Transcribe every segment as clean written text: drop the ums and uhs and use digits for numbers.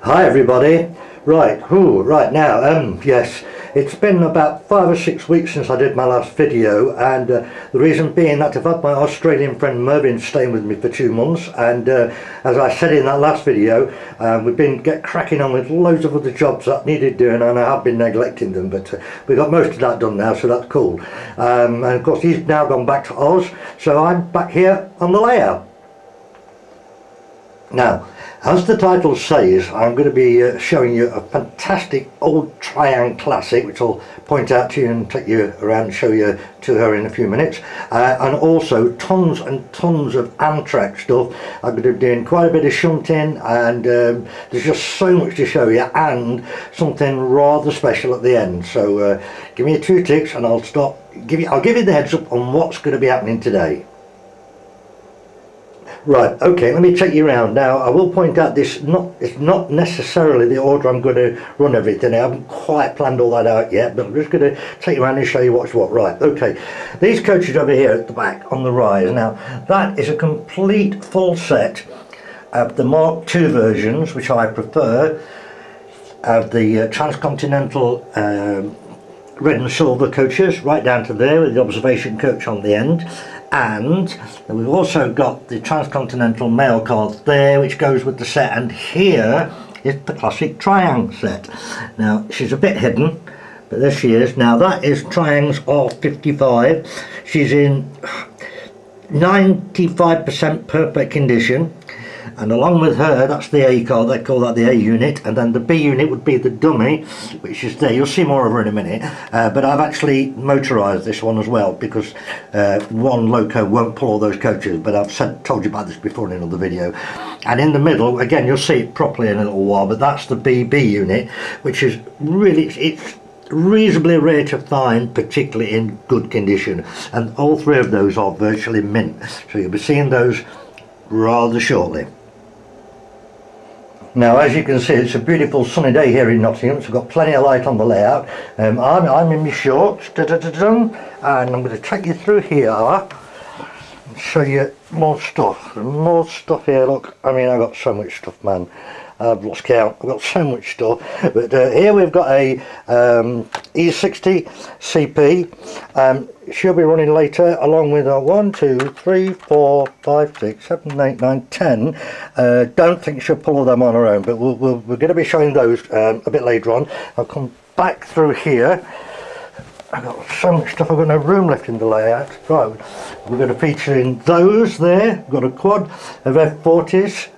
Hi everybody. Right now, yes, it's been about 5 or 6 weeks since I did my last video, and the reason being that I've had my Australian friend Mervyn staying with me for 2 months, and as I said in that last video, we've been cracking on with loads of other jobs that needed doing, and I have been neglecting them, but we got most of that done now, so that's cool. And of course he's now gone back to Oz, so I'm back here on the layout. Now, as the title says, I'm going to be showing you a fantastic old Triang classic, which I'll point out to you and take you around and show you to her in a few minutes, and also tons and tons of Amtrak stuff. I'm going to be doing quite a bit of shunting, and there's just so much to show you, and something rather special at the end. So give me 2 ticks and I'll give you the heads up on what's going to be happening today. Right, okay, let me take you around. Now, I will point out it's not necessarily the order I'm going to run everything. I haven't quite planned all that out yet, but I'm just going to take you around and show you what's what. Right, okay. These coaches over here at the back on the rise. Now, that is a complete full set of the Mark II versions, which I prefer, of the transcontinental red and silver coaches, right down to there with the observation coach on the end. And we've also got the transcontinental mail card there, which goes with the set, and here is the classic Triang set. Now, she's a bit hidden, but there she is. Now, that is Triang's R55. She's in 95% perfect condition, and along with her, that's the A card, they call that the A unit, and then the B unit would be the dummy, which is there. You'll see more of her in a minute, but I've actually motorised this one as well, because one loco won't pull all those coaches, but I've told you about this before in another video. And in the middle, again, you'll see it properly in a little while, but that's the BB unit, which is really, it's reasonably rare to find, particularly in good condition, and all 3 of those are virtually mint, so you'll be seeing those rather shortly. Now, as you can see, it's a beautiful sunny day here in Nottingham, so we've got plenty of light on the layout. I'm in my shorts, and I'm going to take you through here and show you more stuff here. Look, I mean, I've got so much stuff, man. I've lost count. I've got so much stuff. But here we've got a E60CP. She'll be running later, along with a 1, 2, 3, 4, 5, 6, 7, 8, 9, 10. Don't think she'll pull all them on her own, but we're going to be showing those a bit later on. I'll come back through here. I've got so much stuff, I've got no room left in the layout. Right, we're going to feature in those there. We've got a quad of F40s,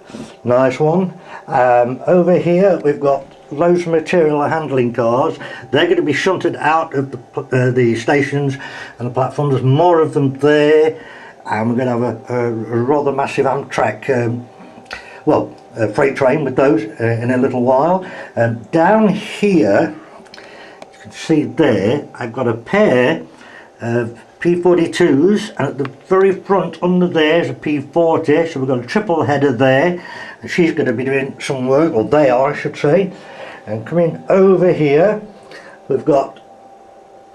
nice one. Over here we've got loads of material handling cars. They're going to be shunted out of the stations and the platforms. There's more of them there, and we're going to have a rather massive Amtrak freight train with those in a little while. Down here, you can see there, I've got a pair of P42s, and at the very front under there is a P40, so we've got a triple header there, and she's going to be doing some work, or they are, I should say. And coming over here, we've got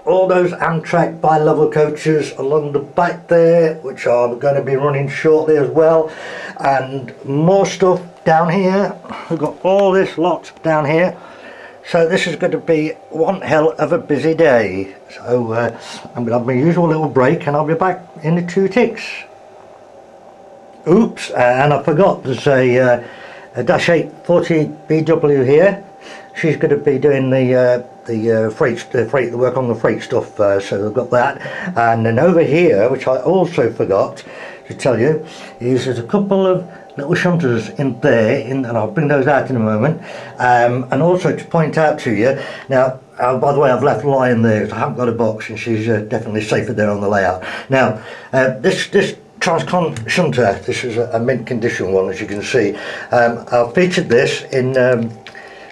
all those Amtrak bi-level coaches along the back there, which are going to be running shortly as well, and more stuff down here. We've got all this lot down here. So this is going to be one hell of a busy day. So I'm going to have my usual little break, and I'll be back in the 2 ticks. Oops, and I forgot, there's a Dash 840 BW here. She's going to be doing the work on the freight stuff, so we've got that. And then over here, which I also forgot to tell you, is there's a couple of little shunters in there, and I'll bring those out in a moment. And also to point out to you, now, by the way, I've left lying there, so I haven't got a box, and she's definitely safer there on the layout. Now, this Transcon shunter, this is a mint condition one, as you can see. I featured this in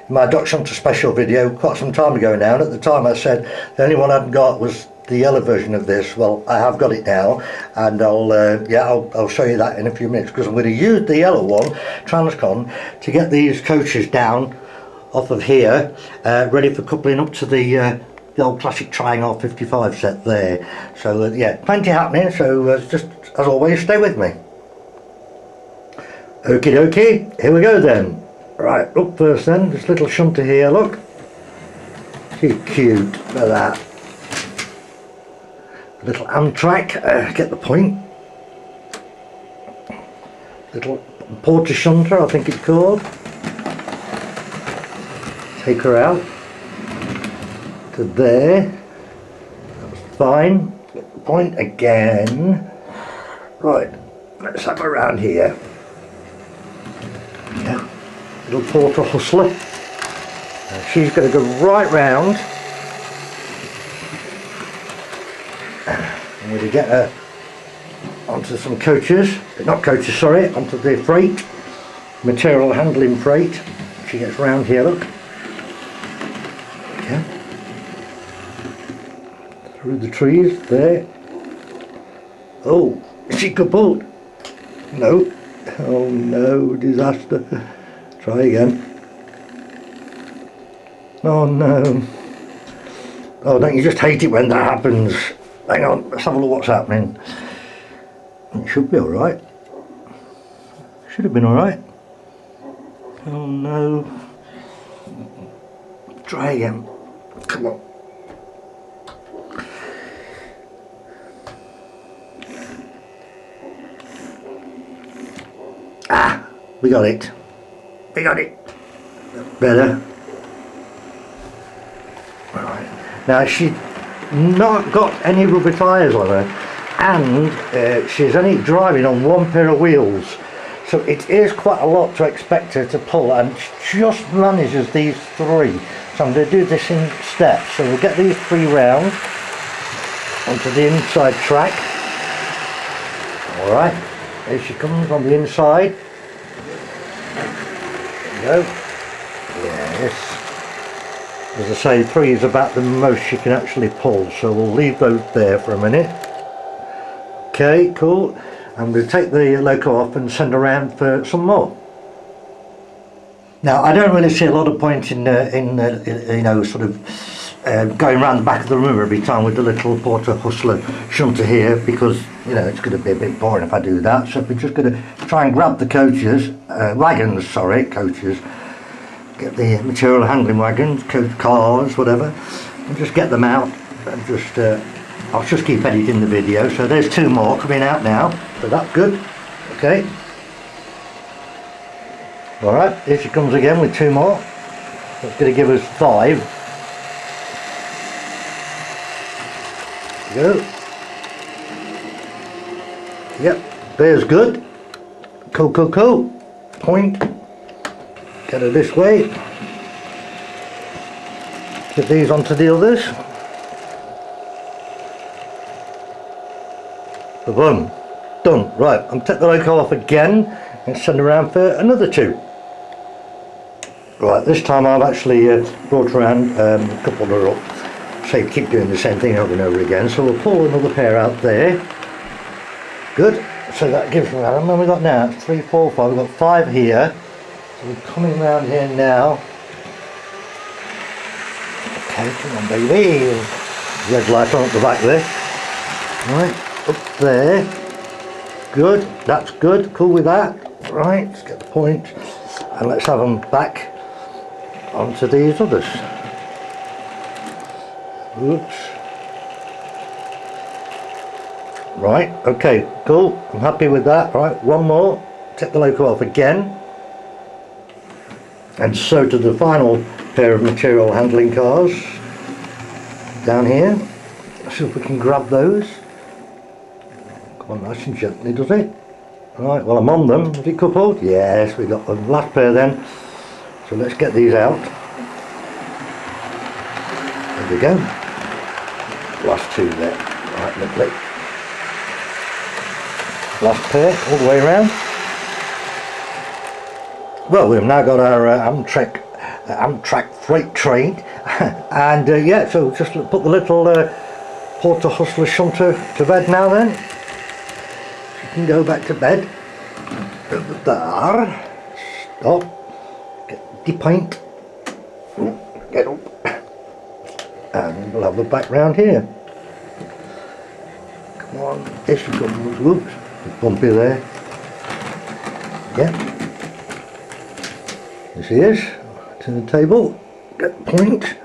my Dock Shunter special video quite some time ago now, and at the time I said the only one I hadn't got was the yellow version of this. Well, I have got it now, and I'll show you that in a few minutes, because I'm going to use the yellow one, Transcon, to get these coaches down off of here, ready for coupling up to the old classic Triang R55 set there. So yeah, plenty happening, so just as always, stay with me. Okie dokie, here we go then. Right, up first then, this little shunter here, look. She's cute, look at that. Little Amtrak, get the point. Little porter shunter, I think it's called. Take her out to there. That's fine. Get the point again. Right, let's have her around here. Yeah. Little porter hustler. She's going to go right round. I'm going to get her onto some coaches, not coaches, sorry, onto the freight, material handling freight. She gets round here, look. Yeah. Through the trees, there. Oh, is she coupled? No. Oh no, disaster. Try again. Oh no. Oh, don't you just hate it when that happens? Hang on, let's have a look what's happening. It should be alright. Should have been alright. Oh no. Try again. Come on. Ah! We got it. We got it. Better. Right. Now she's not got any rubber tyres on her, and she's only driving on one pair of wheels, so it is quite a lot to expect her to pull, and she just manages these three. So I'm going to do this in steps. So we'll get these three round onto the inside track. Alright, here she comes on the inside. There we go. Yes. As I say, three is about the most she can actually pull, so we'll leave those there for a minute. Okay, cool. And we'll take the loco off and send around for some more. Now, I don't really see a lot of point in you know, sort of going around the back of the room every time with the little porter hustler shunter here, because, you know, it's going to be a bit boring if I do that. So we're just going to try and grab the coaches, wagons, sorry, coaches. Get the material handling wagons, cars, whatever, and just get them out, and just I'll just keep editing the video. So there's two more coming out now, so that's good. Okay, alright, here she comes again with two more. That's going to give us 5. There we go. Yep, there's good. Cool, cool, cool. Point. Get her this way. Get these onto the others. Boom. Done. Right, I'm take the loco off again and send around for another 2. Right, this time I've actually brought around a couple that are up. So you keep doing the same thing over and over again. So we'll pull another pair out there. Good. So that gives me, how many have we got now? 3, 4, 5. We've got 5 here. So we're coming round here now. Okay, come on baby. Red light on at the back there. Right, up there. Good, that's good, cool with that. Right, let's get the point. And let's have them back onto these others. Oops. Right, okay, cool. I'm happy with that. Right, one more. Take the loco off again. And so to the final pair of material handling cars down here. Let's see if we can grab those. Come on, nice and gently, does it? Right, well I'm on them. Is it coupled? Yes, we got the last pair then. So let's get these out. There we go. Last 2 there. Right, lovely. Last pair all the way around. Well, we've now got our Amtrak freight train, and yeah, so just put the little porter hustler shunter to bed now then. She can go back to bed. There. Stop. Get the point. Get up. And we'll have her back round here. Come on. There she comes. Whoops. It's bumpy there. Yeah. Here she is, to the table, get the point,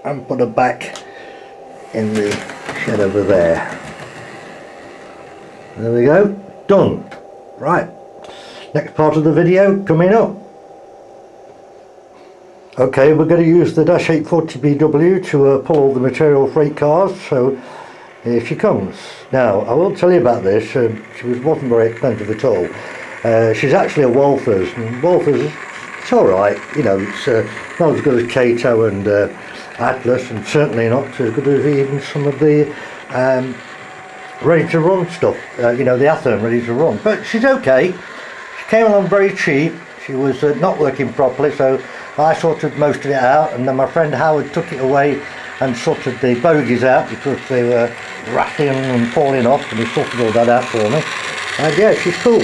and put her back in the shed over there. There we go, done. Right, next part of the video coming up. Okay, we're going to use the Dash 840BW to pull all the material freight cars, so here she comes. Now, I will tell you about this, she wasn't very expensive at all. She's actually a Walthers, and Walthers, it's alright, you know, it's not as good as Kato and Atlas, and certainly not as good as even some of the ready to run stuff, you know, the Atherm ready to run, but she's okay. She came along very cheap, she was not working properly, so I sorted most of it out, and then my friend Howard took it away and sorted the bogies out because they were rattling and falling off, and he sorted all that out for me. And yeah, she's cool.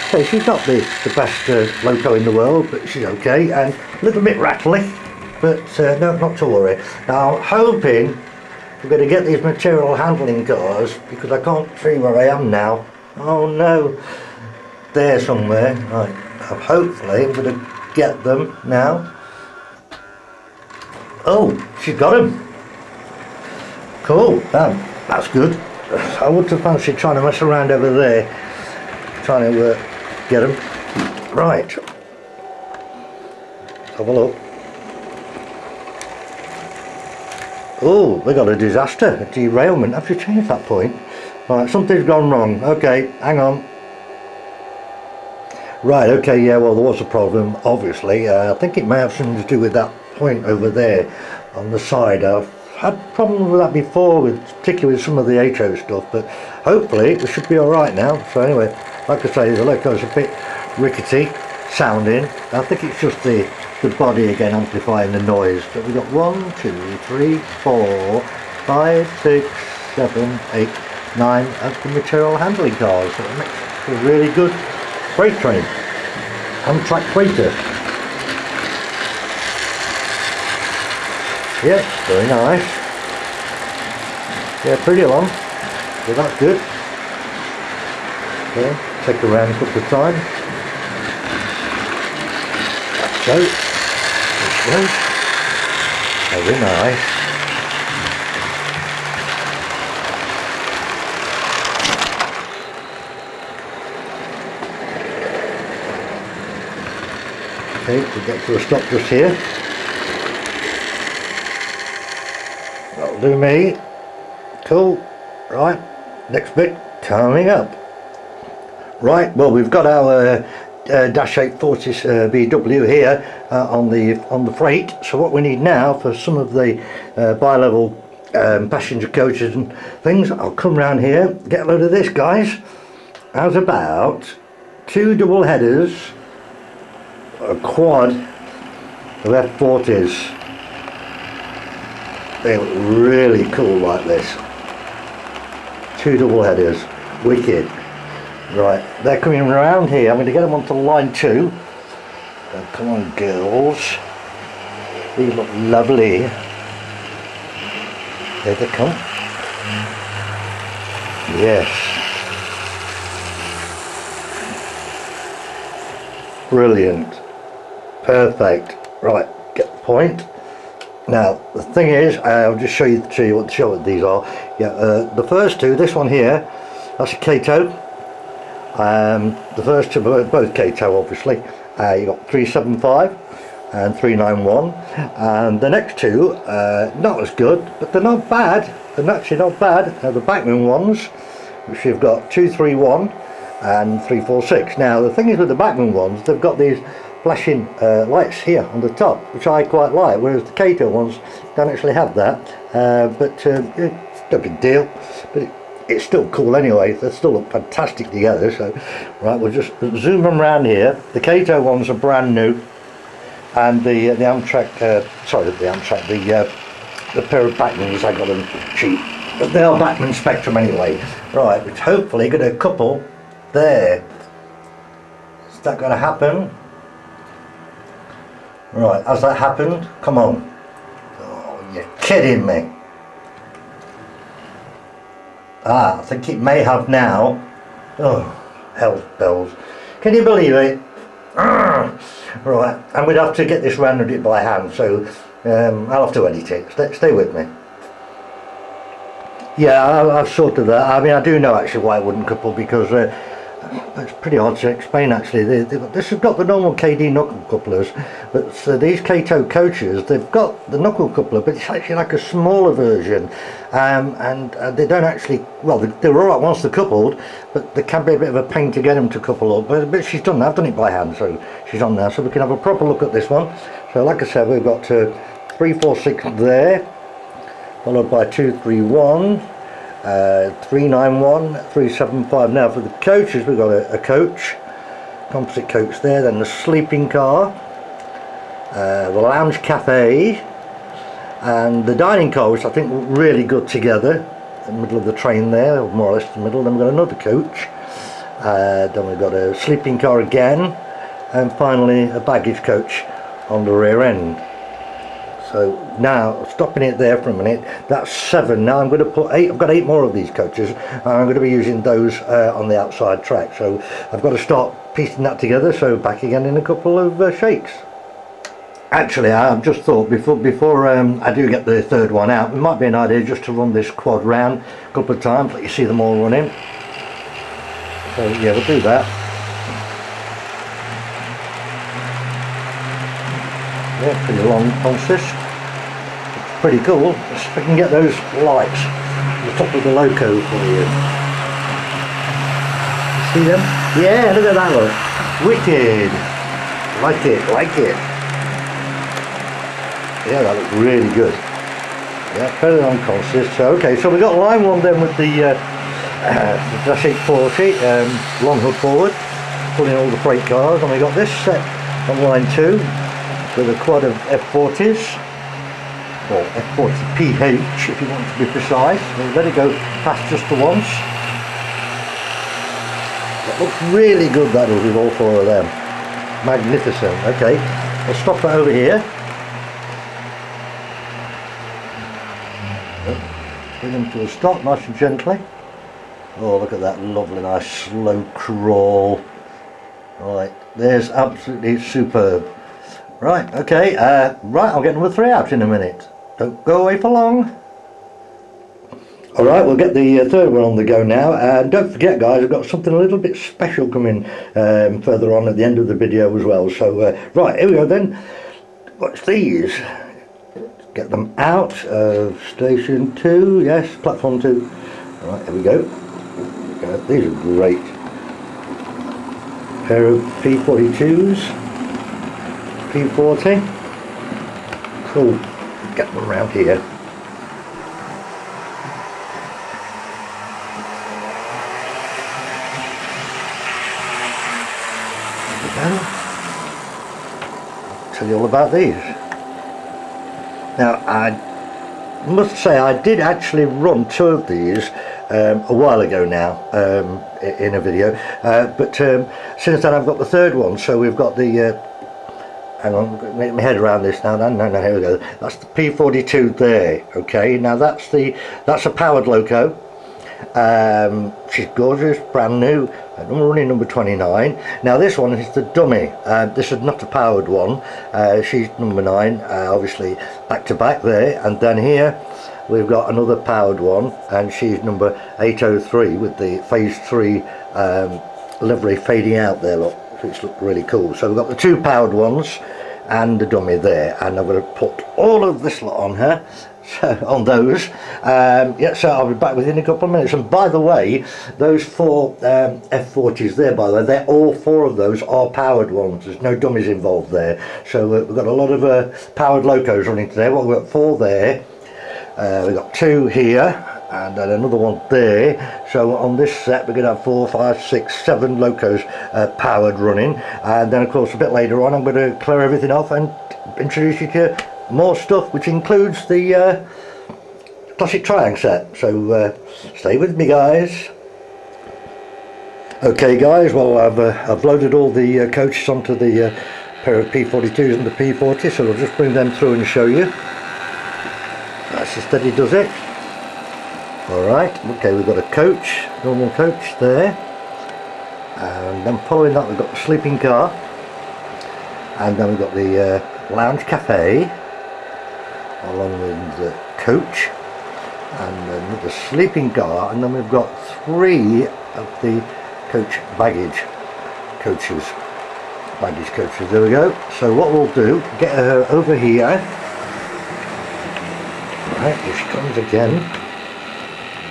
So she's not the best loco in the world, but she's okay, and a little bit rattly, but no, not to worry. Now I'm hoping we're going to get these material handling cars, because I can't see where I am now. Oh no, there somewhere. Right, hopefully I'm going to get them now. Oh, she's got them. Cool, that's good. I wouldn't have fancied trying to mess around over there, trying to get them. Right, let's have a look. Oh, we got a disaster, a derailment. Have you changed that point? Right, something's gone wrong. Okay, hang on. Right, okay, yeah, well, there was a problem, obviously. I think it may have something to do with that point over there on the side. I've had problems with that before, particularly with some of the HO stuff, but hopefully it should be alright now. So anyway, like I say, the loco's a bit rickety sounding. I think it's just the body again amplifying the noise. But we've got 1, 2, 3, 4, 5, 6, 7, 8, 9 of the material handling cars. So it makes a really good freight train, Amtrak freighter. Yes, very nice. Yeah, pretty long. So that's good. Okay, take a round a couple of times. So, this way. Very nice. Okay, we'll get to a stop just here. That'll do me. Cool. Right, next bit coming up. Right, well, we've got our Dash 840BW here on the freight. So what we need now for some of the bi-level passenger coaches and things, I'll come round here, get a load of this, guys. How's about 2 double headers, a quad of F40s. They look really cool like this. 2 double headers, wicked. Right, they're coming around here. I'm going to get them onto line 2. Come on, girls. These look lovely. There they come. Yes. Brilliant. Perfect. Right, get the point. Now, the thing is, I'll just show you what these are. Yeah, the first two, this one here, that's a Kato. The first two, both Kato obviously. You got 375 and 391, and the next two, not as good, but they're not bad. They're actually not bad. The Bachmann ones, which you've got 231 and 346. Now, the thing is with the Bachmann ones, they've got these flashing lights here on the top, which I quite like, whereas the Kato ones don't actually have that. But no big deal. But it's still cool anyway. They still look fantastic together. So right, we'll just zoom them around here. The Kato ones are brand new, and the Amtrak, the pair of Bachmanns, I got them cheap, but they are Bachmann Spectrum anyway. Right, which hopefully got a couple there. Is that going to happen? Right, has that happened? Come on. Oh, you're kidding me. Ah, I think it may have now. Oh, hell's bells. Can you believe it? Right, and we'd have to get this rounded by hand, so I'll have to edit it. Stay with me. Yeah, I've sorted that. I mean, I do know actually why it wouldn't couple, because it's pretty hard to explain actually. This has got the normal KD knuckle couplers, but these Kato coaches, they've got the knuckle coupler, but it's actually like a smaller version, and they don't actually, well, they're all right once they're coupled, but they can be a bit of a pain to get them to couple up. But she's done that. I've done it by hand, so she's on there, so we can have a proper look at this one. So like I said, we've got 346 there, followed by 231, 391, 375. Now for the coaches, we've got a coach, composite coach there, then the sleeping car, the lounge cafe, and the dining car, which I think look really good together, in the middle of the train there, or more or less the middle. Then we've got another coach, then we've got a sleeping car again, and finally a baggage coach on the rear end. So now, stopping it there for a minute, that's 7. Now I'm going to put 8, I've got 8 more of these coaches, and I'm going to be using those on the outside track. So I've got to start piecing that together, so back again in a couple of shakes. Actually, I've just thought, before I do get the third one out, it might be an idea just to run this quad round a couple of times, let you see them all running. So yeah, we'll do that. Yeah, pretty long consist. It's pretty cool. If I can get those lights on the top of the loco for you. See them? Yeah, look at that one. Wicked. Like it. Yeah, that looks really good. Yeah, very long consist. So, okay, so we got line 1 then with the Dash 840, long hood forward, pulling all the freight cars, and we got this set on line 2. With a quad of F40s, or F40PH if you want to be precise. We'll let it go past just the once. That looks really good, that does, with all 4 of them. Magnificent. Okay, I'll stop that over here. Bring them to a stop nice and gently. Oh, look at that lovely nice slow crawl. Right, there's absolutely superb. Right, okay, right, I'll get number 3 out in a minute. Don't go away for long. Alright, we'll get the third one on the go now, and don't forget guys, I've got something a little bit special coming further on at the end of the video as well. So, right, here we go then. Watch these. Let's get them out of station 2, yes, platform 2. Right, here we go. These are great. Pair of P42s. P40. Cool. Get them around here. There we go. I'll tell you all about these. Now I must say I did actually run 2 of these a while ago now in a video, but since then I've got the third one. So we've got the hang on, make my head around this now. No, here we go. That's the P42 there. Okay, now that's a powered loco. She's gorgeous, brand new. I'm running number 29. Now this one is the dummy. This is not a powered one. She's number 9. Obviously back to back there, and then here we've got another powered one, and she's number 803 with the phase 3 livery fading out there. Look. Which look really cool. So we've got the 2 powered ones and the dummy there, and I'm going to put all of this lot on her, so on those. Yeah, so I'll be back within a couple of minutes. And by the way, those 4 F40s there, by the way, they're all 4 of those are powered ones. There's no dummies involved there. So we've got a lot of powered locos running today. Well, we've got 4 there. We've got 2 here. And then another one there. So on this set we're going to have 4, 5, 6, 7 locos powered running, and then of course a bit later on I'm going to clear everything off and introduce you to more stuff, which includes the classic Triang set. So stay with me guys. Okay guys, well I've loaded all the coaches onto the pair of P42s and the P40, so I'll just bring them through and show you. That's as steady does it. Alright, okay, we've got a coach, normal coach there, and then following that we've got the sleeping car, and then we've got the lounge cafe, along with the coach, and then the sleeping car, and then we've got 3 of the coach baggage coaches. There we go. So what we'll do, get her over here. Right, here she comes again.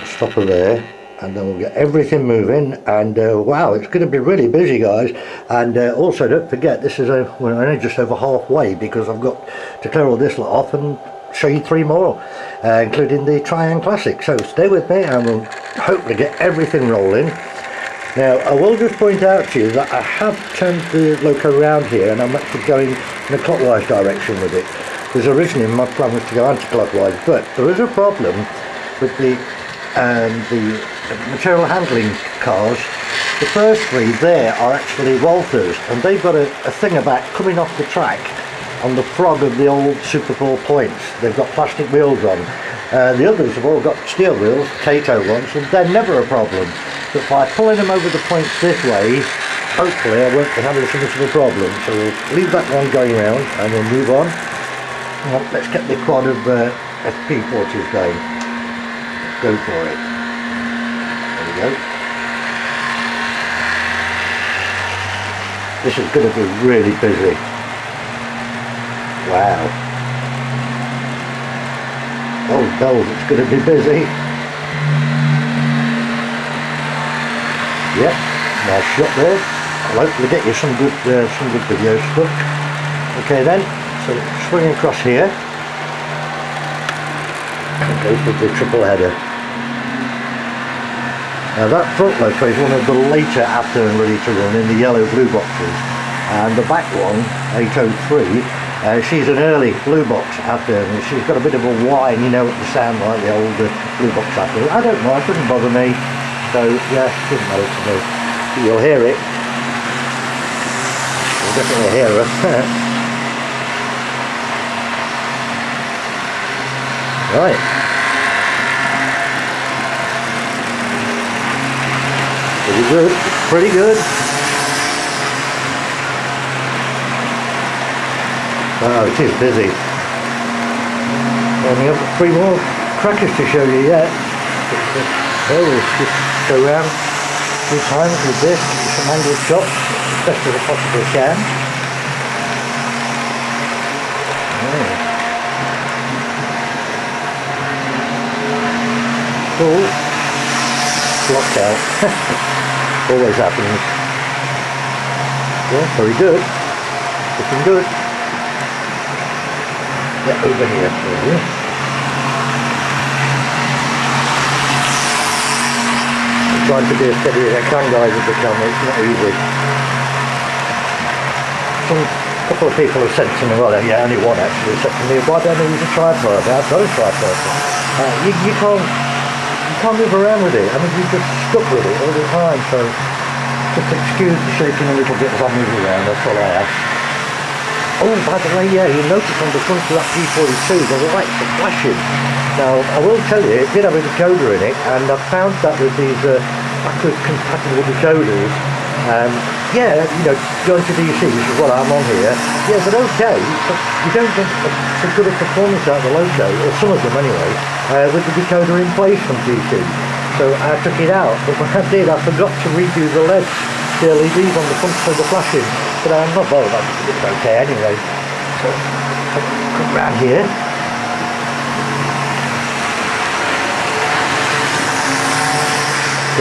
Stop her there, and then we'll get everything moving. And wow, it's going to be really busy, guys. And also, don't forget, this is we're only just over halfway, because I've got to clear all this lot off and show you 3 more, including the Triang Classic. So stay with me, and we'll hopefully get everything rolling. Now, I will just point out to you that I have turned the loco around here, and I'm actually going in a clockwise direction with it, because originally my plan was to go anti-clockwise, but there is a problem with the material handling cars. The first 3 there are actually Walthers, and they've got a thing about coming off the track on the frog of the old Super 4 points. They've got plastic wheels on. The others have all got steel wheels, Tato ones, and they're never a problem. But by pulling them over the points this way, hopefully I won't be having so much of a problem. So we'll leave that one going round, and we'll move on. Well, let's get the quad of FP40s going. Go for it. There we go. This is going to be really busy. Wow. Oh bells, it's going to be busy. Yep, nice shot there. I'll hopefully get you some good video stuff. Okay then, so swing across here and go for the triple header. Now that front loco is one of the later after and ready to run in the yellow blue boxes, and the back one, 803, she's an early blue box after, and she's got a bit of a whine, you know what the sound like the old blue box after. I don't know, it doesn't bother me, so yeah, it doesn't matter to me. You'll hear it. You'll definitely hear her. Right. Pretty good, pretty good. Oh, it is busy. Only have 3 more crackers to show you yet. So we'll just go around 2 times with this, some angled shots, as best as I possibly can. Cool. Blocked out. Always happens. Yeah, very good. Looking good. Yeah, over here for you. I'm trying to be as steady as I can, guys, with the camera. It's not easy. A couple of people have said to me, well, yeah, only one actually said to me, why don't I use a tripod? I've got a tripod. You can't move around with it. I mean, you're just stuck with it all the time, so just excuse the shaking a little bit as I move around, that's all I ask. Oh, by the way, yeah, you'll notice on the front of that P42 the lights are flashing. Now, I will tell you, it did have a decoder in it, and I've found that with these backwards compatible decoders, yeah, you know, going to DC, which is what I'm on here, yeah, but okay, but you don't get so good a performance out of the loco, or some of them anyway, with the decoder in place from DC. So I took it out, but when I did, I forgot to redo the LEDs, the LEDs on the front so the flashing. But I'm not bothered, it's okay anyway. So, come round here.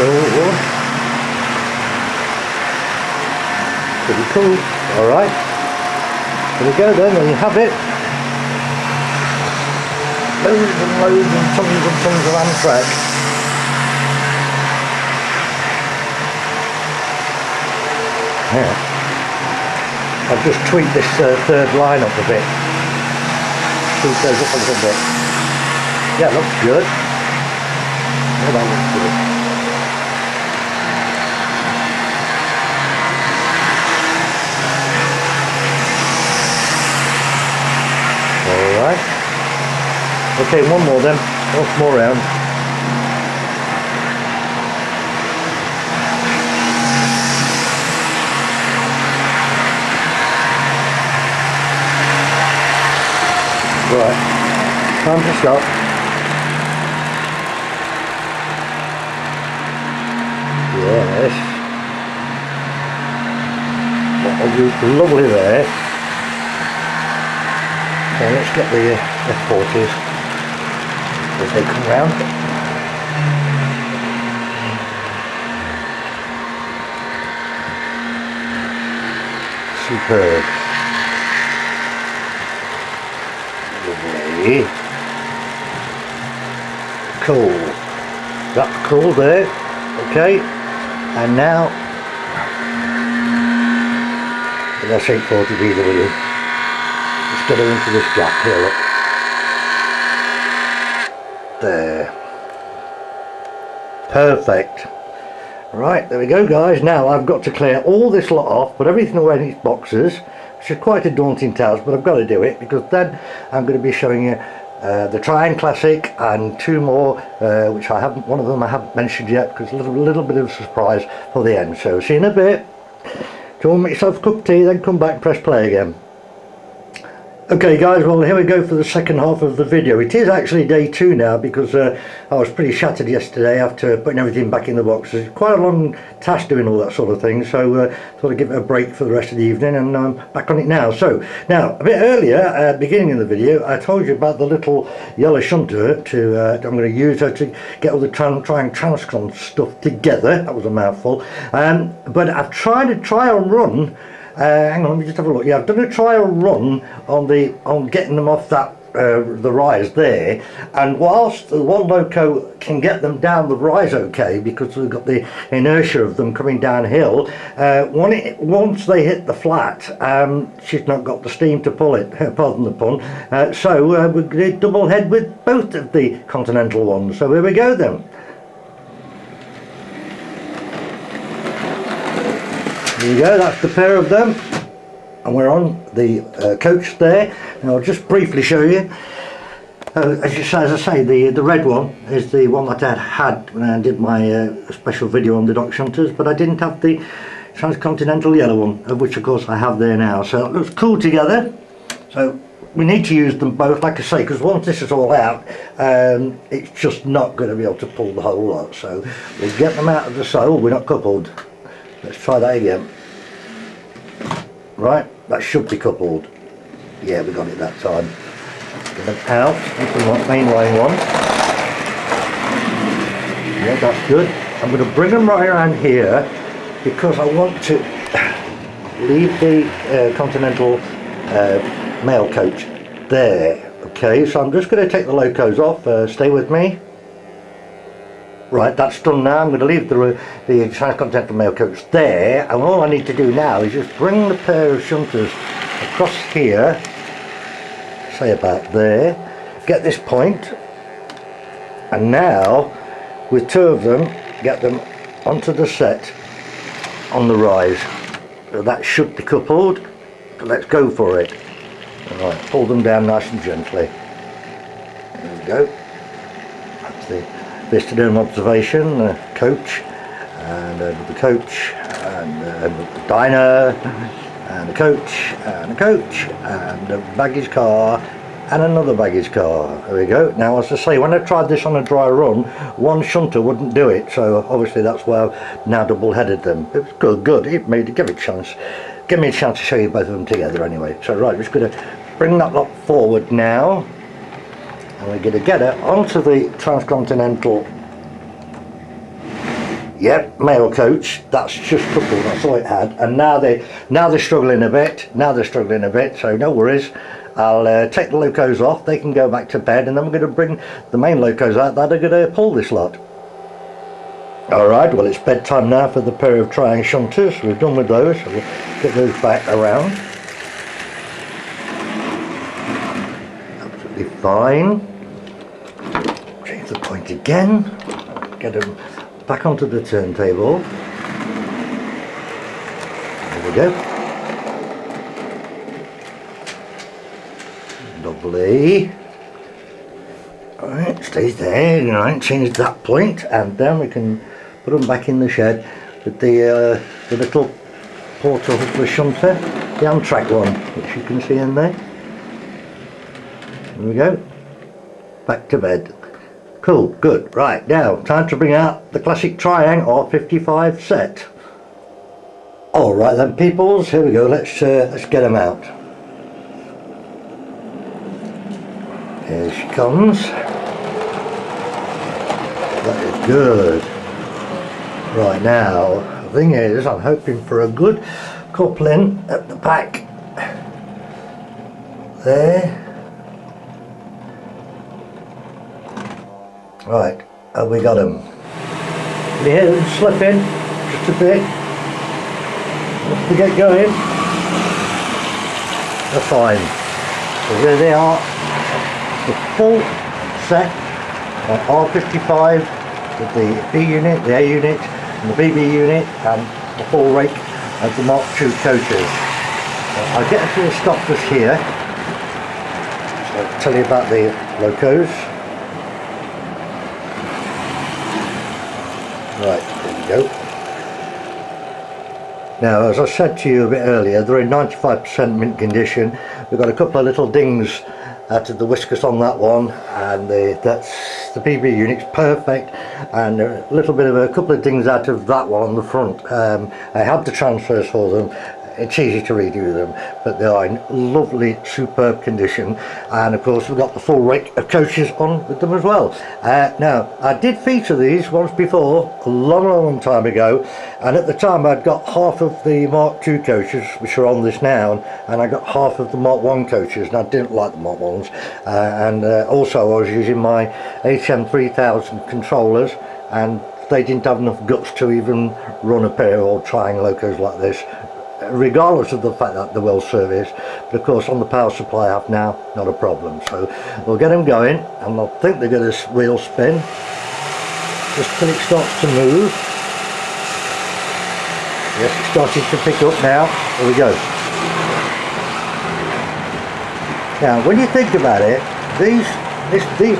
Cool. Pretty cool. Alright. There we go then, there you have it. Loads and loads and tons of Amtrak. Yeah. I've just tweaked this third line up a bit. Tweak those up a little bit. Yeah, looks good. Yeah, that looks good. Alright. Okay, one more then. One more round. Right, time to stop. Yes. That'll do lovely there. So let's get the F40s as they come round. Superb. Lovely. Cool. That's cool there. Okay. And now the S840BW. Let's get her into this gap here, look. There. Perfect. Right, there we go guys. Now I've got to clear all this lot off, put everything away in its boxes, which is quite a daunting task, but I've got to do it because then I'm going to be showing you the Triang Classic and two more, which I haven't, one of them I haven't mentioned yet because a little bit of a surprise for the end. So see you in a bit. Go and make yourself a cup of tea, then come back and press play again. Okay guys, well here we go for the second half of the video. It is actually day 2 now because I was pretty shattered yesterday after putting everything back in the boxes. It's quite a long task doing all that sort of thing, so thought I'd give it a break for the rest of the evening, and I'm back on it now. So now a bit earlier at the beginning of the video I told you about the little yellow shunter I'm going to use her to get all the Triang Transcon stuff together. That was a mouthful, but I've tried a trial run. Hang on, let me just have a look. Yeah, I've done a trial run on getting them off that the rise there, and whilst the one loco can get them down the rise okay because we've got the inertia of them coming downhill, once they hit the flat, she's not got the steam to pull it, pardon the pun, so we're going to double head with both of the Continental ones. So here we go then. There you go, that's the pair of them, and we're on the coach there. Now I'll just briefly show you. As I say, the red one is the one that I had when I did my special video on the dock shunters, but I didn't have the transcontinental yellow one, of which of course I have there now. So it looks cool together. So we need to use them both, like I say, because once this is all out, it's just not going to be able to pull the whole lot. So we'll get them out of the sole. We're not coupled. Let's try that again. Right, that should be coupled. Yeah, we got it that time. Get them out into the mainline one. Yeah, that's good. I'm going to bring them right around here because I want to leave the Continental mail coach there. Okay, so I'm just going to take the locos off. Stay with me. Right, that's done now. I'm going to leave the transcontinental mail coach there, and all I need to do now is just bring the pair of shunters across here, say about there, get this point, and now with two of them get them onto the set on the rise. So that should be coupled, but let's go for it. Right, pull them down nice and gently. There we go. That's the Vistadome observation, coach, and the coach, and the diner, and the coach, and the coach, and the baggage car, and another baggage car. There we go. Now, as I say, when I tried this on a dry run, one shunter wouldn't do it, so obviously that's why I've now double-headed them. It was good. It made it give me a chance to show you both of them together anyway. So right, we're just going to bring that lot forward now. And we're going to get her onto the transcontinental, yep, mail coach. That's just coupled, that's all it had. And now they're struggling a bit. So no worries. I'll take the locos off. They can go back to bed, and then we're going to bring the main locos out that are going to pull this lot. Alright, well it's bedtime now for the pair of Triang shunters. We're done with those, so we'll get those back around. Absolutely fine. Change the point again. Get them back onto the turntable. There we go. Lovely. Alright, stays there. Alright, change that point, and then we can put them back in the shed with the little portal hook shunter, the Amtrak one, which you can see in there. There we go. Back to bed. Cool, good. Right, now time to bring out the classic Triang R55 set. Alright then peoples, here we go, let's get them out. Here she comes. That is good. Right now, the thing is, I'm hoping for a good coupling at the back. There. Right, have we got them? Can you hear them slipping just a bit? Once they get going, they're fine. So there they are, the full set on R55 with the B unit, the A unit, and the BB unit, and the full rake of the Mark II coaches. I'll get a few stoppers here, so I'll tell you about the locos. Right, there we go. Now, as I said to you a bit earlier, they're in 95% mint condition. We've got a couple of little dings out of the whiskers on that one, and that's the BB unit's perfect, and a little bit of a couple of dings out of that one on the front. I have the transfers for them. It's easy to redo them, but they are in lovely, superb condition. And of course, we've got the full rake of coaches on with them as well. Now, I did feature these once before, a long time ago, and at the time I'd got half of the Mark II coaches, which are on this now, and I got half of the Mark I coaches, and I didn't like the Mark Is. Also, I was using my HM 3000 controllers, and they didn't have enough guts to even run a pair of old Triang locos like this, regardless of the fact that they're well serviced. But of course, on the power supply I have now, not a problem. So we'll get them going, and I think they're going to wheel spin just till it starts to move. Yes, it's starting to pick up now. Here we go. Now, when you think about it, these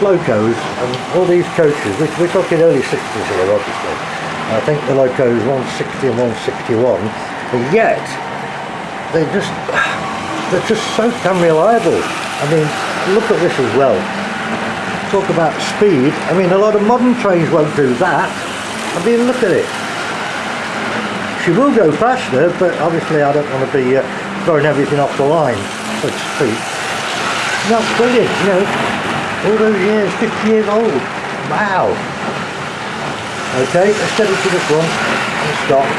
locos and all these coaches, we're talking early 60s here, obviously. I think the locos 160 and 161. But yet, they're just so damn reliable. I mean, look at this as well. Talk about speed. I mean, a lot of modern trains won't do that. I mean, look at it. She will go faster, but obviously I don't want to be throwing everything off the line, so to speak. That's brilliant, you know. All those years, 50 years old. Wow. Okay, let's get it to the front and stop.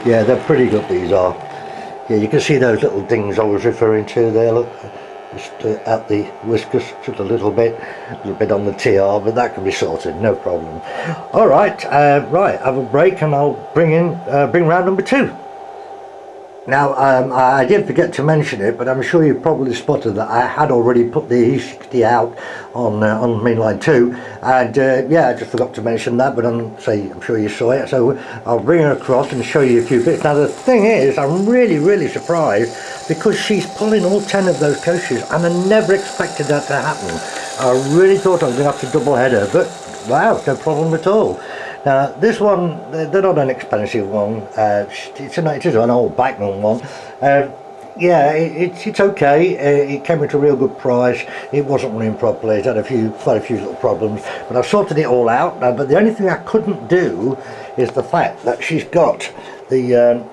Yeah, they're pretty good, these are. Yeah, you can see those little dings I was referring to there, look, just at the whiskers, just a little bit on the TR, but that can be sorted, no problem. Alright, right, have a break and I'll bring round number 2. Now, I did forget to mention it, but I'm sure you probably spotted that I had already put the E60 out on mainline 2, and yeah, I just forgot to mention that, but I'm sure you saw it, so I'll bring her across and show you a few bits. Now, the thing is, I'm really surprised, because she's pulling all 10 of those coaches, and I never expected that to happen. I really thought I was going to have to double head her, but wow, no problem at all. Now, this one, they're not an expensive one. It is an old Bachmann one. Yeah, it's okay. It came at a real good price. It wasn't running properly. It had quite a few little problems, but I've sorted it all out. But the only thing I couldn't do is the fact that she's got the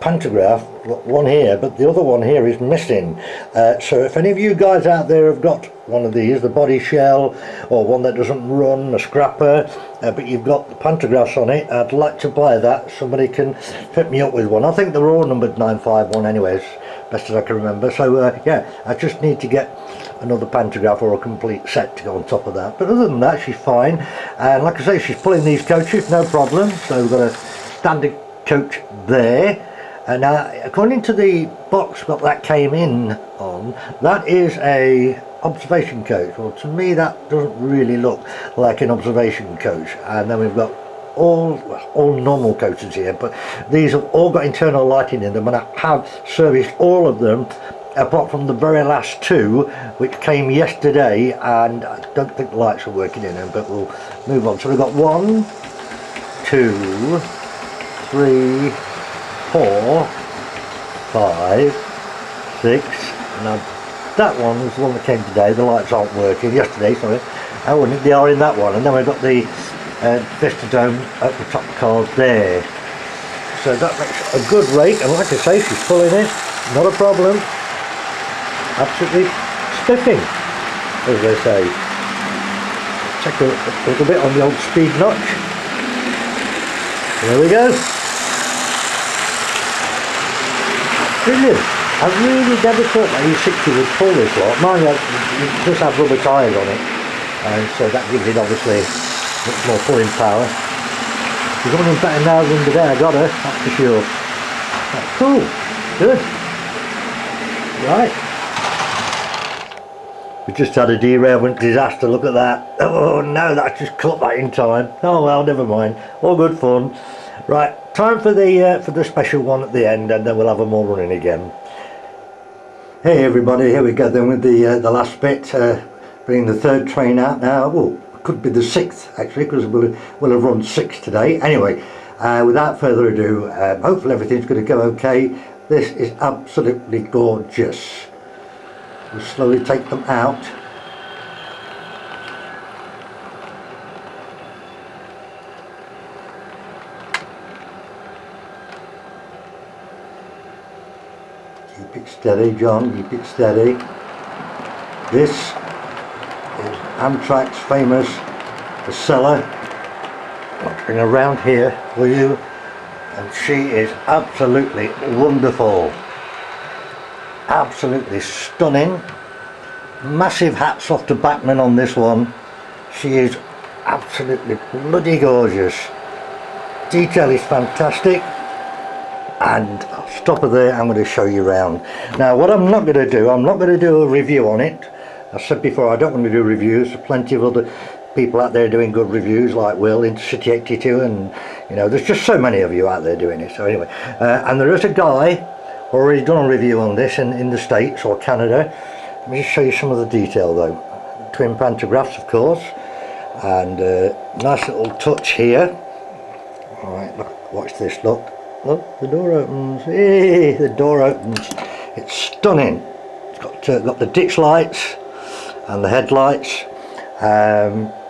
pantograph, one here, but the other one here is missing. So if any of you guys out there have got one of these, the body shell, or one that doesn't run, a scrapper, but you've got the pantographs on it, I'd like to buy that. Somebody can fit me up with one. I think they're all numbered 951 anyways, best as I can remember. So yeah, I just need to get another pantograph or a complete set to go on top of that. But other than that, she's fine. And like I say, she's pulling these coaches, no problem. So we've got a standard coach there. And now, according to the box that came in on, that is a observation coach. Well, to me that doesn't really look like an observation coach. And then we've got all normal coaches here, but these have all got internal lighting in them, and I have serviced all of them apart from the very last 2, which came yesterday, and I don't think the lights are working in them, but we'll move on. So we've got 1, 2, 3, 4, 5, 6. Now that one was the one that came today. The lights aren't working. Yesterday, sorry. Oh, and they are in that one. And then we've got the Vista Dome at the top card there. So that makes a good rake. And like I say, she's pulling it. Not a problem. Absolutely spiffing, as they say. Check a little bit on the old speed notch. There we go. Brilliant. I really never thought that E60 would pull this lot. Mine does have rubber tyres on it, and so that gives it obviously much more pulling power. She's running better now than today, I got her, that's for sure. That's cool. Good. Right. We just had a derailment disaster, look at that. Oh no, that's just cut that in time. Oh well, never mind. All good fun. Right, time for the special one at the end, and then we'll have them all running again. Hey everybody, here we go then with the last bit, bringing the third train out now. Well, it could be the sixth actually, because we'll have run 6 today. Anyway, without further ado, hopefully everything's going to go okay. This is absolutely gorgeous. We'll slowly take them out. Keep it steady, John, keep it steady. This is Amtrak's famous Acela. I'll bring her around here for you. And she is absolutely wonderful. Absolutely stunning. Massive hats off to Bachmann on this one. She is absolutely bloody gorgeous. Detail is fantastic. And I'll stop her there. I'm going to show you around. Now what I'm not going to do, I'm not going to do a review on it. I said before, I don't want to do reviews. There's plenty of other people out there doing good reviews, like Will, Intercity 82, and you know, there's just so many of you out there doing it. So anyway, and there is a guy already done a review on this in the States or Canada. Let me just show you some of the detail though. Twin pantographs, of course, and nice little touch here. Alright, look, watch this, look, the door opens. Hey, the door opens. It's stunning. It's got the ditch lights and the headlights.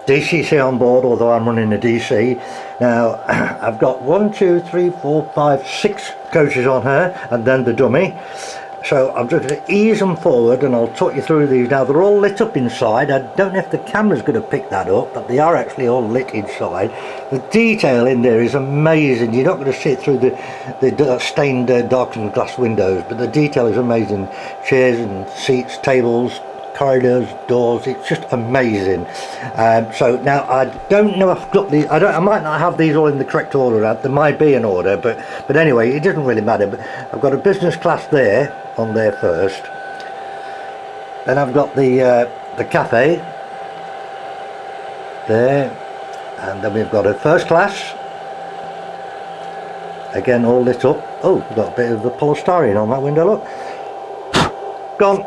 DCC on board, although I'm running a DC. Now I've got 1, 2, 3, 4, 5, 6 coaches on her, and then the dummy. So I'm just going to ease them forward, and I'll talk you through these. Now they're all lit up inside. I don't know if the camera's going to pick that up, but they are actually all lit inside. The detail in there is amazing. You're not going to see it through the stained darkened glass windows, but the detail is amazing. Chairs and seats, tables, corridors, doors, it's just amazing. So now I don't know if I've got these, I might not have these all in the correct order. There might be an order, but anyway, it doesn't really matter. But I've got a business class there, on there first. Then I've got the cafe there, and then we've got a first class, again all lit up. Oh, we've got a bit of the polystyrene on that window, look. Gone.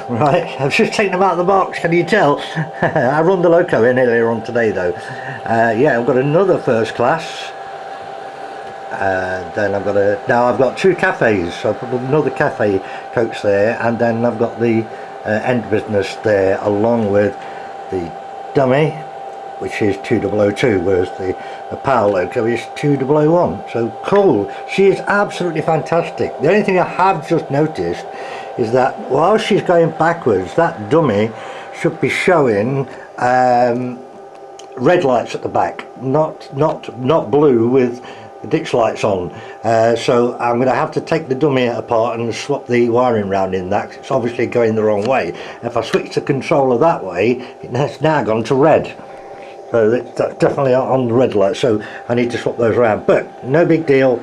Right, I've just taken them out of the box, can you tell? I run the loco in earlier on today though. Yeah, I've got another first class. Then I've got 2 cafes, so I've got another cafe coach there, and then I've got the end business there, along with the dummy, which is 2002, whereas the power loco is 2001. So cool. She is absolutely fantastic. The only thing I have just noticed is that while she's going backwards, that dummy should be showing red lights at the back, not blue with the ditch lights on. So I'm going to have to take the dummy apart and swap the wiring round in that, 'cause it's obviously going the wrong way. If I switch the controller that way, it's now gone to red. So that's definitely on the red light, so I need to swap those around. But no big deal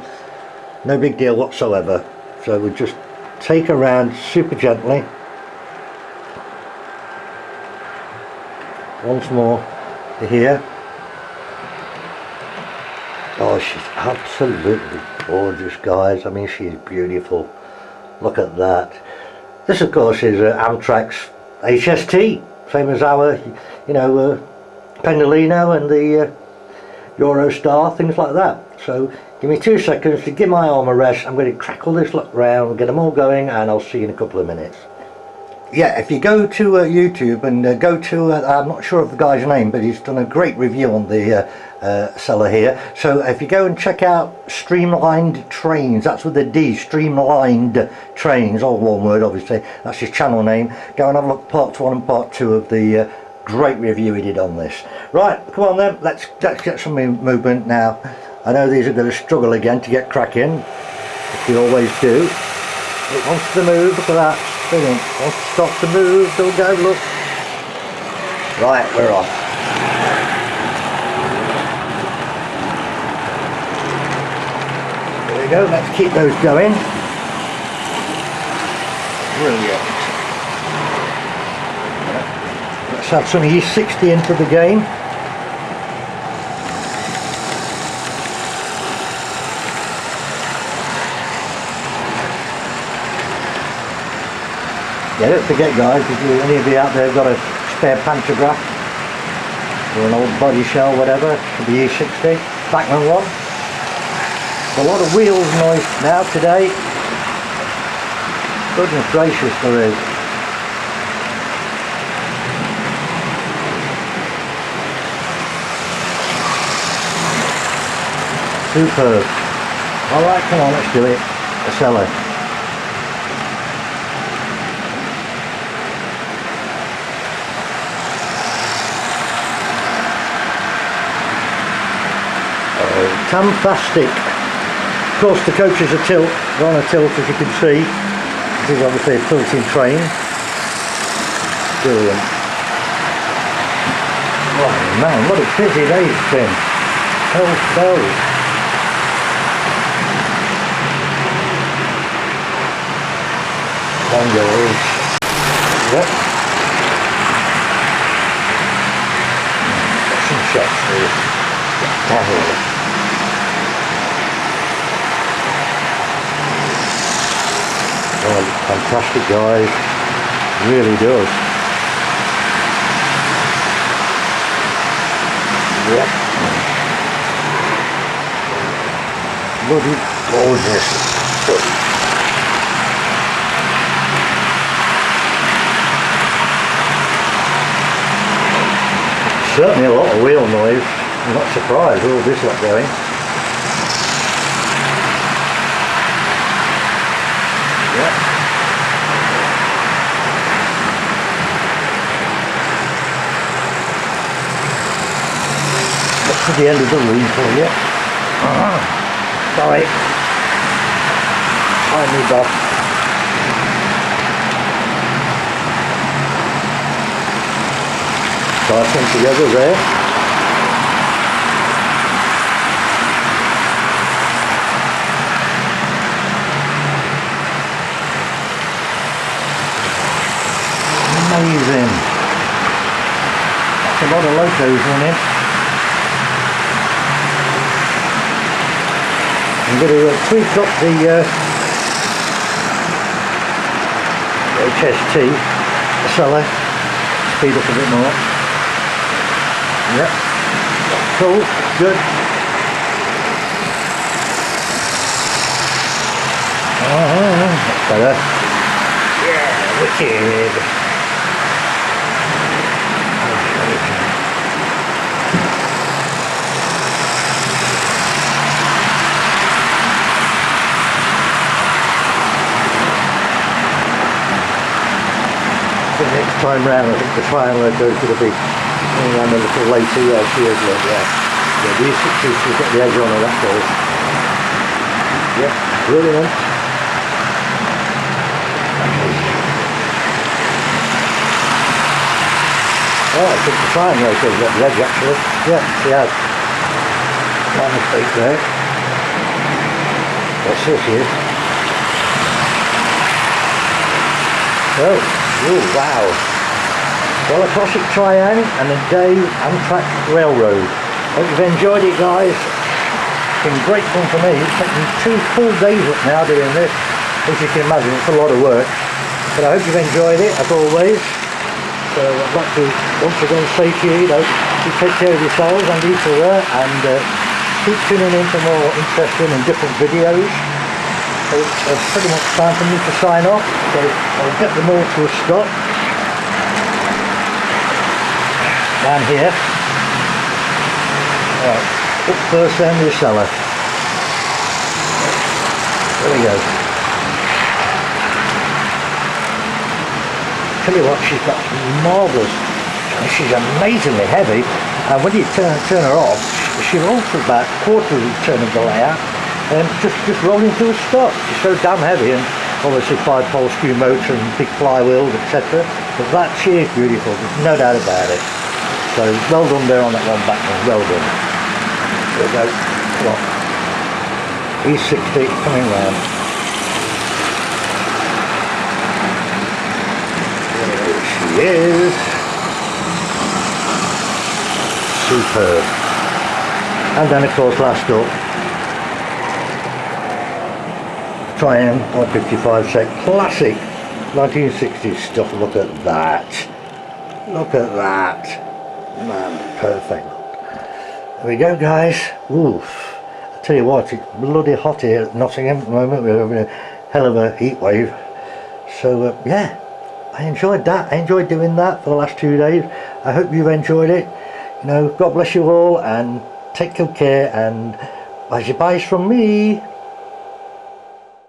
whatsoever. So we just take her around super gently. Once more to here. Oh, she's absolutely gorgeous, guys. I mean, she's beautiful. Look at that. This, of course, is Amtrak's HST, same as our, you know, Pendolino and the Eurostar, things like that. So give me 2 seconds to give my arm a rest. I'm going to crack all this lot round, get them all going, and I'll see you in a couple of minutes. Yeah, if you go to YouTube and go to, I'm not sure of the guy's name, but he's done a great review on the Acela here. So if you go and check out Streamlined Trains, that's with a D, Streamlined Trains, all one word obviously, that's his channel name. Go and have a look at part 1 and part 2 of the great review he did on this. Right, come on then, let's get some movement now. I know these are going to struggle again to get cracking, as we always do. It wants to move, look at that. Brilliant. Wants to stop to move, don't go, look. Right, we're off. There we go, let's keep those going. Brilliant. Let's add some E60 into the game. Yeah, don't forget guys, if any of you out there have got a spare pantograph or an old body shell, whatever, for the E60, Bachmann one. There's a lot of wheels noise now today. Goodness gracious, there is. Superb. Alright, come on, let's do it. Acela. Fantastic. Of course the coach is a tilt, they're on a tilt as you can see. This is obviously a tilting train. Brilliant. Oh man, what a busy day it's been. Hell no. On yours. Yep. Got some shots for you. Oh, fantastic guys, really does. Yep. Bloody gorgeous. Certainly a lot of wheel noise. I'm not surprised with all this lot going. To the end of the room for you. Sorry. I need that. Starting together there. Amazing. That's a lot of locos on it. I'm going to tweak up the HST Acela, speed up a bit more. Yep, cool, good. That's better. Yeah, wicked. The next time round, I think the Triang loco is going to be coming around a little later. Yeah, she is, look, yeah. Yeah, the E60's got the edge on her, that's all. Yep, brilliant. Oh, I think the Triang loco's got the edge actually. Yeah, she has. No mistake there. Yes, here she is. Oh. Oh wow. Well, a classic Triang and a day Amtrak Railroad. Hope you've enjoyed it guys. It's been great fun for me. It's taken me 2 full days up now doing this. As you can imagine, it's a lot of work. But I hope you've enjoyed it as always. So I'd like to once again say to you, You take care of yourselves and each other, and keep tuning in for more interesting and different videos. So it's pretty much time for me to sign off, so I'll get them all to a stop down here. Alright, up first then the Acela. There we go. Tell you what, she's got marvellous. She's amazingly heavy, and when you turn her off, she rolls for about a quarter of the turn of the layout, and just rolling to a stop. She's so damn heavy, and obviously 5-pole screw motor and big flywheels, etc. But that, she is beautiful, there's no doubt about it. So well done there on that one, Bachmann, well done. There we go. Come on. E60 coming round. There she is. Superb. And then of course last up, Triang R55 set, classic 1960s stuff. Look at that. Look at that. Man, perfect. There we go, guys. Oof. I tell you what, it's bloody hot here at Nottingham at the moment. We're having a hell of a heat wave. So yeah, I enjoyed that. I enjoyed doing that for the last 2 days. I hope you've enjoyed it. You know, God bless you all, and take good care, and bye from me.